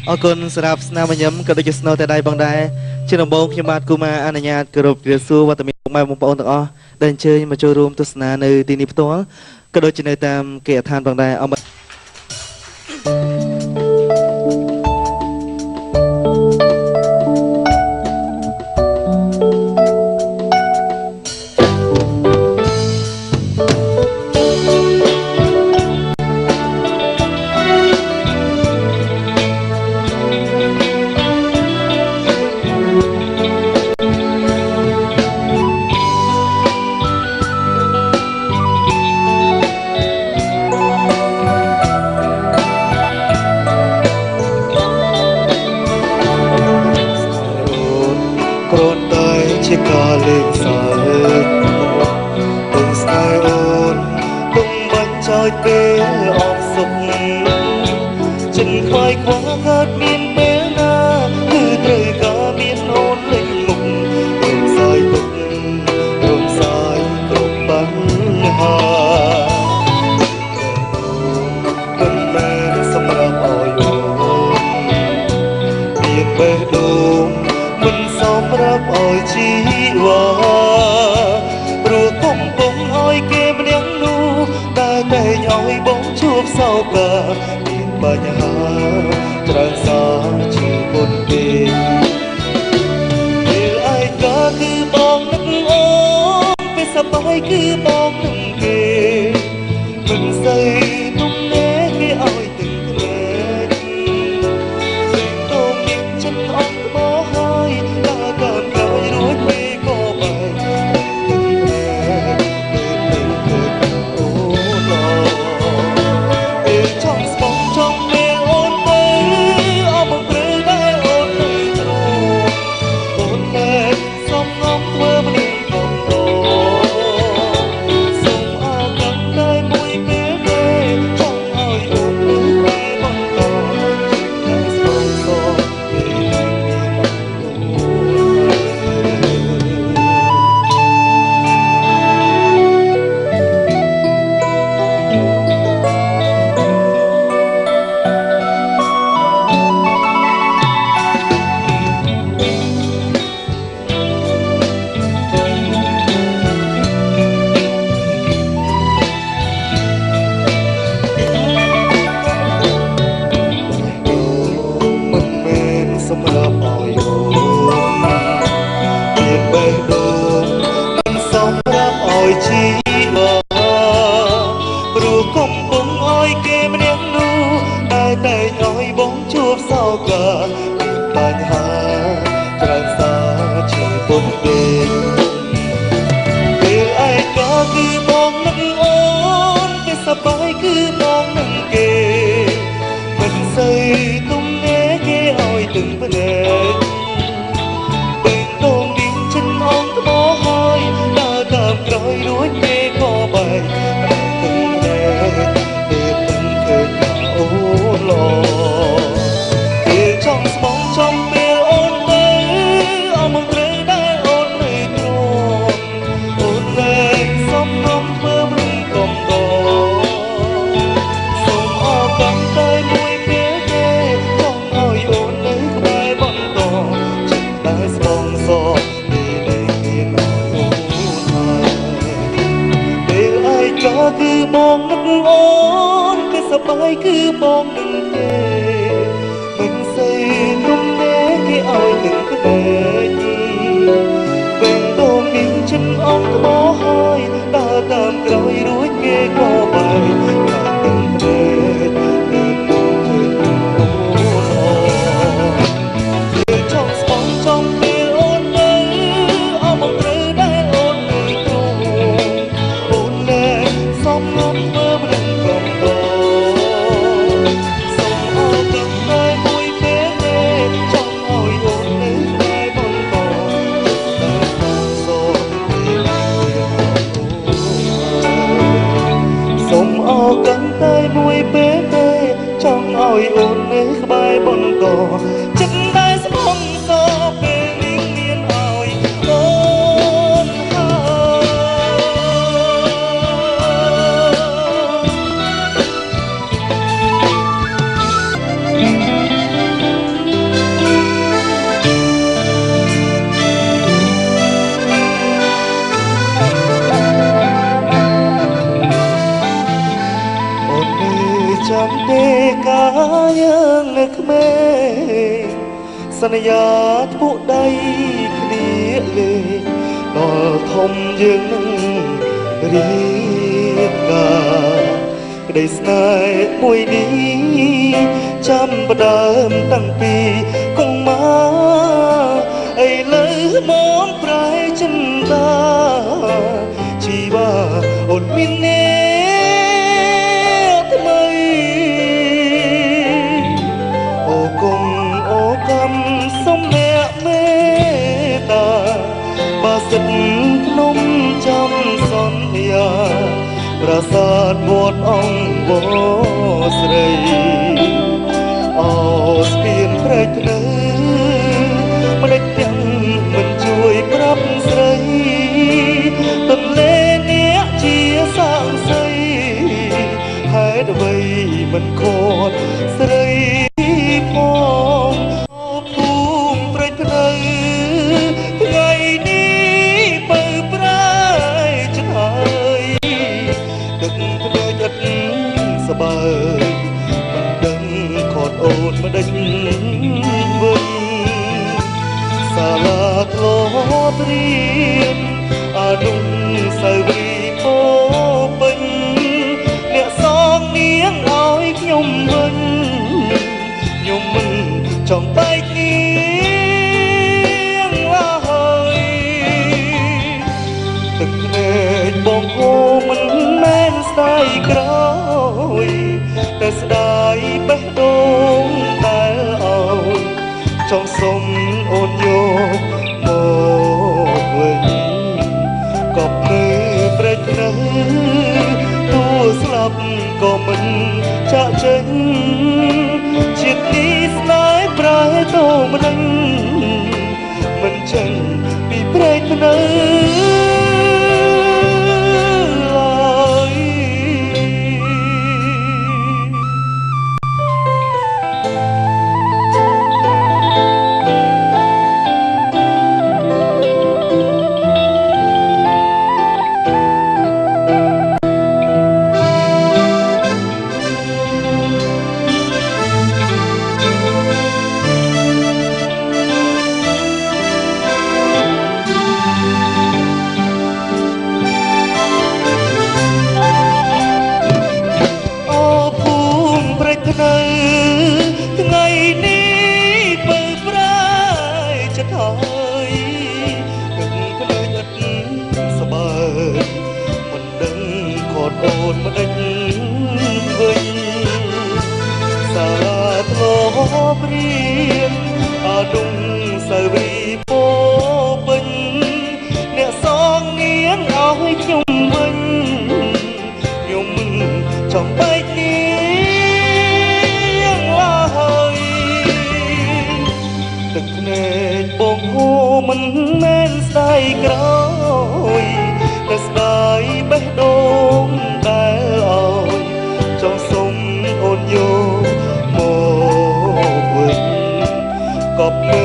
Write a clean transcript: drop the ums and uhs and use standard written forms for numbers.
អរគុណសម្រាប់ស្នាមញញឹមក៏ដូចជាស្នូតែដៃបងដែរជាដំបូងខ្ញុំបាទគូមាអនុញ្ញាតគោរពជម្រាបសួរវត្តមានបងប្អូនទាំងអស់ដែលអញ្ជើញមកចូលរួមទស្សនានៅទីនេះផ្ទាល់ក៏ដូចជានៅតាមគេហដ្ឋានបងដែរអរជាការលេងសើចទុំស្នេហ៍អូនទុំបាញ់ចោលពេលអបសុខចិនខ្វាយខ្វល់កើតមានពេលណាគឺត្រូវការមានអូនលេងមុខរំសាយទុករំសាយគ្រប់បញ្ហាមិនមែនសម្រាប់ឲ្យអូនមានបេះដូងមិនសម្រាប់ឲ្យជីវ៉ាព្រោះកំពុងឲ្យគេម្នាក់នោះតែតែឲ្យបងជួបសោកាមានបញ្ហាច្រើនសារជាមុនគេពេលឯកាគឺបងនឹកអូនពេលសប្បាយគឺបងនឹកគេមិនស្អីទំនេរគេឲ្យទឹកភ្នែកពេញតោមានចិត្តអត់មកហើយតាកាមក្រោយរួចពេលក៏បែកទឹកភ្នែកពេលពេលអូនពេលចង់ស្បងចង់ពេលអូនទៅអមព្រឺដែរអូននៅទ្រអូនតែសំងំធ្វើមនុស្សកំដរសូមអរគុណតែមួយពេលទេចង់ឲ្យអូននៅតែបន្តតែស្បងសពេលមិនមែនសម្រាប់ឲ្យអូនមានបេះដូងមិនសម្រាប់ឲ្យជីវ៉ាព្រោះកំពុងឲ្យគេម្នាក់នោះតែតែឲ្យបងជួបសោកាមានបញ្ហាច្រើនសារជាពុនគេពេលឯកាគឺបងនឹកអូនពេលសប្បាយគឺបងនឹកគេមិនស្អីទំនេរគេឲ្យទឹកភ្នែកពេលតោមានចិនអងថ្មហើយដើរតាមក្រោយរួចគេក៏បែកទឹកភ្នែកពេលមិនឃើញថាអូនល្អពេលចង់ស្បងចង់ពេលអូនទៅអមព្រឺដែរអូននៅទ្រអូនលែងសំងំធ្វើមនុស្សកំដរសូមអរគុណតែមួយពេលទេចង់ឲ្យអូននៅក្បែរបន្តចិត្តតែស្បងសពេលដែលមានអូនហើយពេលឯកាគឺបងនឹកអូនពេលសប្បាយគឺបងនឹកគេមិនស្អីទំនេរគេឲ្យទឹកភ្នែកពេលតោមានចិត្តអងថ្មហើយដើរតាមក្រោយរួចគេក៏បែកទឹកភ្នែកពេលឃើញអូនពេលចង់ស្បងចង់ពេលអូនទៅអមព្រឺដែរអូននៅទ្រអូនលែងសំងំធ្វើមនុស្សកំដរសូមអរគុណតែមួយពេលទេចង់ឲ្យអូននៅក្បែរបន្តតែស្បងសពេលសូមអរគុណតែមួយពេលទេចង់ឲ្យអូននៅក្បែរបន្តចិត្តតែស្បងសពេលនេះមានឲ្យអូនហើយ នៅក្មេងសន្យាពួកដៃគ្នាលេងដល់ធំយើងនឹងរៀបការក្តីស្នេហ៍មួយនេះចាំផ្ដើមតាំងពីកុមារឥឡូវមកប្រែចិនតាជីវ៉ាអូនមានអ្នកថ្មីអូគង់អូកំសុំអ្នកមេត្តាបើសិទ្ធភ្នំចំសន្យាប្រាសាទវត្តអង្គវស្រីអូស្ពានព្រែកភ្នៅម្ដេចទាំងមិនជួយប្រាប់ស្រីទន្លេអ្នកជាសាងសីហេតុអ្វីមិនខត់ស្រីផងអូភូមិព្រែកភ្នៅថ្ងៃនេះបើប្រែចិត្តហើយទឹកភ្នែកឥតសបើមិនដឹងខត់អូនម្ដេចវិញសាលាធ្លាប់រៀនអនុស្សាវរីយ៍ពោពេញអ្នកសងនាងឲ្យខ្ញុំវិញខ្ញុំមិនចង់បែកនាងឡើយទឹកភ្នែកបងហូរមិនមែនស្ដាយក្រោយតែស្ដាយបេះដូងដែលអោយចង់សុំអូនយកមកវិញកប់នៅព្រែកភ្នៅទួស្លាប់ក៏មិនចាក់ចេញជាតិនេះស្នេហ៍ប្រែទៅមិនដឹងមិនចេញពីព្រែកភ្នៅថ្ងៃនេះបើប្រែចិត្តហើយទឹកភ្នែកឥតសបើមិនដឹងខត់អូនម្ដេចវិញសាលាធ្លាប់រៀនអនុស្សាវរីយ៍ពោពេញអ្នកសងនាងឲ្យខ្ញុំវិញខ្ញុំចង់បែកនាងទឹកភ្នែកបងហូរមិនមែនស្ដាយក្រោយតែស្ដាយបេះដូងដែលអោយចង់សុំអូនយកមកវិញកប់